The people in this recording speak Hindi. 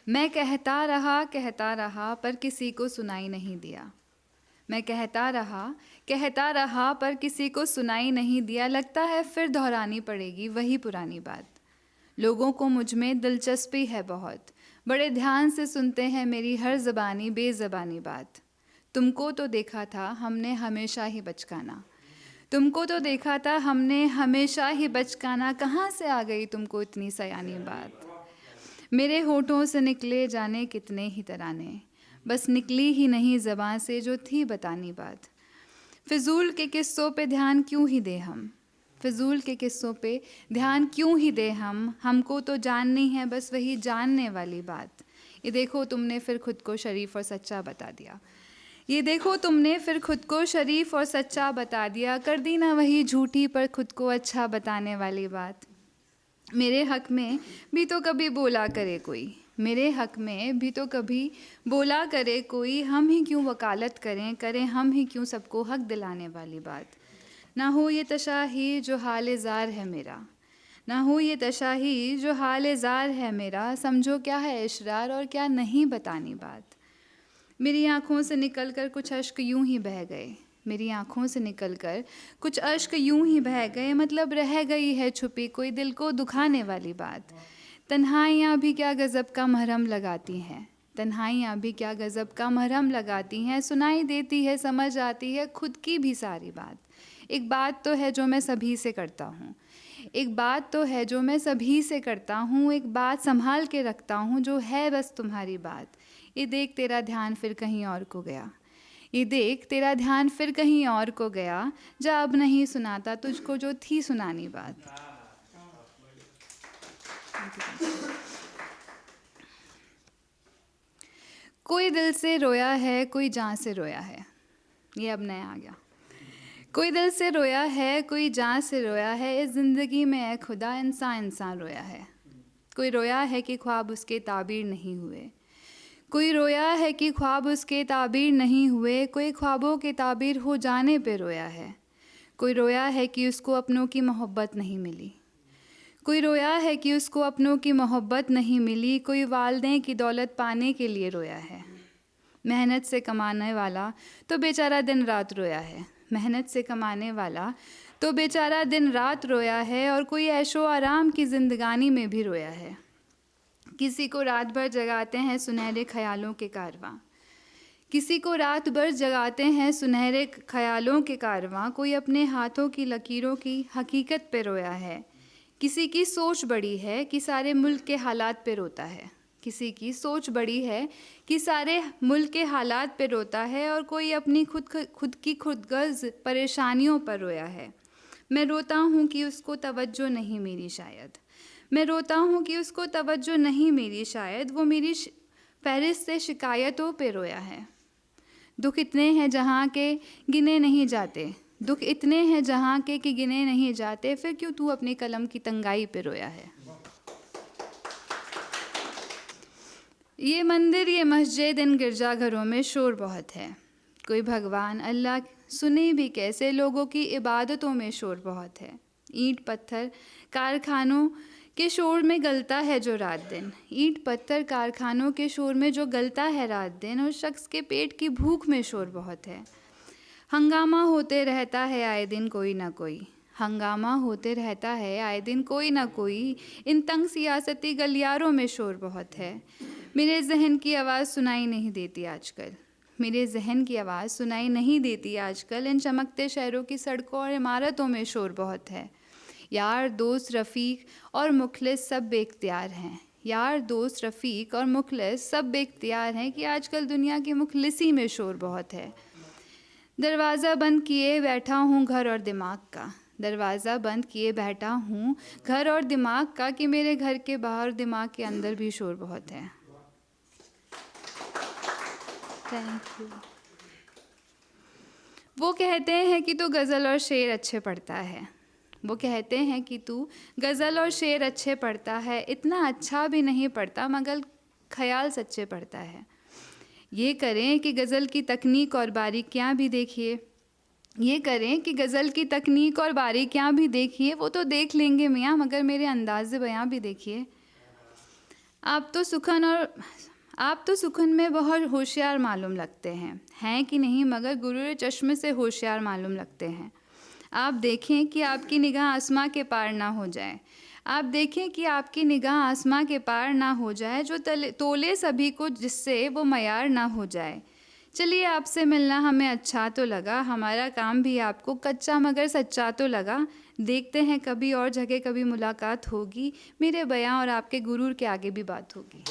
मैं कहता रहा पर किसी को सुनाई नहीं दिया। मैं कहता रहा पर किसी को सुनाई नहीं दिया। लगता है फिर दोहरानी पड़ेगी वही पुरानी बात। लोगों को मुझ में दिलचस्पी है बहुत, बड़े ध्यान से सुनते हैं मेरी हर ज़बानी बेज़बानी बात। तुमको तो देखा था हमने हमेशा ही बचकाना, तुमको तो देखा था हमने हमेशा ही बचकाना। कहाँ से आ गई तुमको इतनी सयानी बात। मेरे होठों से निकले जाने कितने ही तराने, बस निकली ही नहीं ज़बान से जो थी बतानी बात। फिजूल के किस्सों पे ध्यान क्यों ही दे हम, फिजूल के किस्सों पे ध्यान क्यों ही दे हम। हमको तो जाननी है बस वही जानने वाली बात। ये देखो तुमने फिर खुद को शरीफ और सच्चा बता दिया। ये देखो तुमने फिर खुद को शरीफ और सच्चा बता दिया। कर दी ना वही झूठी पर खुद को अच्छा बताने वाली बात। मेरे हक में भी तो कभी बोला करे कोई, मेरे हक में भी तो कभी बोला करे कोई। हम ही क्यों वकालत करें हम ही क्यों सबको हक दिलाने वाली बात। ना हो ये तशाही जो हाल ज़ार है मेरा, ना हो ये तशाही जो हाल ज़ार है मेरा। समझो क्या है इशरार और क्या नहीं बतानी बात। मेरी आँखों से निकलकर कुछ अश्क यूं ही बह गए, मेरी आँखों से निकलकर कुछ अश्क यूं ही बह गए। मतलब रह गई है छुपी कोई दिल को दुखाने वाली बात। तन्हाइयाँ भी क्या गज़ब का महरम लगाती हैं, तन्हाइयाँ भी क्या गज़ब का महरम लगाती हैं। सुनाई देती है समझ आती है खुद की भी सारी बात। एक बात तो है जो मैं सभी से करता हूँ, एक बात तो है जो मैं सभी से करता हूँ। एक बात संभाल के रखता हूँ जो है बस तुम्हारी बात। ये देख तेरा ध्यान फिर कहीं और को गया, ये देख तेरा ध्यान फिर कहीं और को गया। जा अब नहीं सुनाता तुझको जो थी सुनानी बात। कोई दिल से रोया है कोई जान से रोया है, ये अब नया आ गया। कोई दिल से रोया है कोई जान से रोया है। इस ज़िंदगी में है खुदा इंसान इंसान रोया है। कोई रोया है कि ख्वाब उसके ताबीर नहीं हुए, कोई रोया है कि ख्वाब उसके ताबीर नहीं हुए। कोई ख्वाबों के ताबीर हो जाने पे रोया है। कोई रोया है कि उसको अपनों की मोहब्बत नहीं मिली, कोई रोया है कि उसको अपनों की मोहब्बत नहीं मिली। कोई वालिदैन की दौलत पाने के लिए रोया है। मेहनत से कमाने वाला तो बेचारा दिन रात रोया है, मेहनत से कमाने वाला तो बेचारा दिन रात रोया है। और कोई ऐशो आराम की ज़िंदगानी में भी रोया है। किसी को रात भर जगाते हैं सुनहरे ख्यालों के कारवां, किसी को रात भर जगाते हैं सुनहरे ख्यालों के कारवां। कोई अपने हाथों की लकीरों की हकीकत पे रोया है। किसी की सोच बड़ी है कि सारे मुल्क के हालात पे रोता है, किसी की सोच बड़ी है कि सारे मुल्क के हालात पे रोता है। और कोई अपनी खुद की खुदगर्ज परेशानियों पर रोया है। मैं रोता हूँ कि उसको तवज्जो नहीं मेरी शायद, मैं रोता हूँ कि उसको तवज्जो नहीं मेरी शायद। वो मेरी फहरिस्त से शिकायतों पे रोया है। दुख इतने हैं जहाँ के गिने नहीं जाते, दुख इतने हैं जहाँ के कि गिने नहीं जाते। फिर क्यों तू अपनी कलम की तंगाई पे रोया है। ये मंदिर ये मस्जिद इन गिरजाघरों में शोर बहुत है। कोई भगवान अल्लाह सुने भी कैसे, लोगों की इबादतों में शोर बहुत है। ईंट पत्थर कारखानों के शोर में गलता है जो रात दिन, ईंट पत्थर कारखानों के शोर में जो गलता है रात दिन। और शख्स के पेट की भूख में शोर बहुत है। हंगामा होते रहता है आए दिन कोई ना कोई, हंगामा होते रहता है आए दिन कोई ना कोई। इन तंग सियासती गलियारों में शोर बहुत है। मेरे जहन की आवाज़ सुनाई नहीं देती आजकल, मेरे जहन की आवाज़ सुनाई नहीं देती आजकल। इन चमकते शहरों की सड़कों और इमारतों में शोर बहुत है। यार दोस्त रफ़ीक और मुखलिस सब बेख्तियार हैं, यार दोस्त रफ़ीक और मुखलिस सब बेख्तियार हैं। कि आजकल दुनिया की मुखलिसी में शोर बहुत है। दरवाज़ा बंद किए बैठा हूँ घर और दिमाग का, दरवाज़ा बंद किए बैठा हूँ घर और दिमाग का। कि मेरे घर के बाहर दिमाग के अंदर भी शोर बहुत है। Thank you. वो कहते हैं कि तू गज़ल और शेर अच्छे पढ़ता है, वो कहते हैं कि तू गज़ल और शेर अच्छे पढ़ता है। इतना अच्छा भी नहीं पढ़ता मगर ख्याल सच्चे पढ़ता है। ये करें कि गज़ल की तकनीक और बारीकियाँ भी देखिए, ये करें कि गज़ल की तकनीक और बारीकियाँ भी देखिए। वो तो देख लेंगे मियाँ मगर मेरे अंदाज़े बयां भी देखिए। आप तो सुखन में बहुत होशियार मालूम लगते हैं कि नहीं, मगर गुरूर चश्मे से होशियार मालूम लगते हैं। आप देखें कि आपकी निगाह आसमां के पार ना हो जाए। आप देखें कि आपकी निगाह आसमां के पार ना हो जाए, जो तोले सभी को जिससे वो मयार ना हो जाए। चलिए, आपसे मिलना हमें अच्छा तो लगा, हमारा काम भी आपको कच्चा मगर सच्चा तो लगा। देखते हैं कभी और जगह कभी मुलाकात होगी, मेरे बयां और आपके गुरूर के आगे भी बात होगी।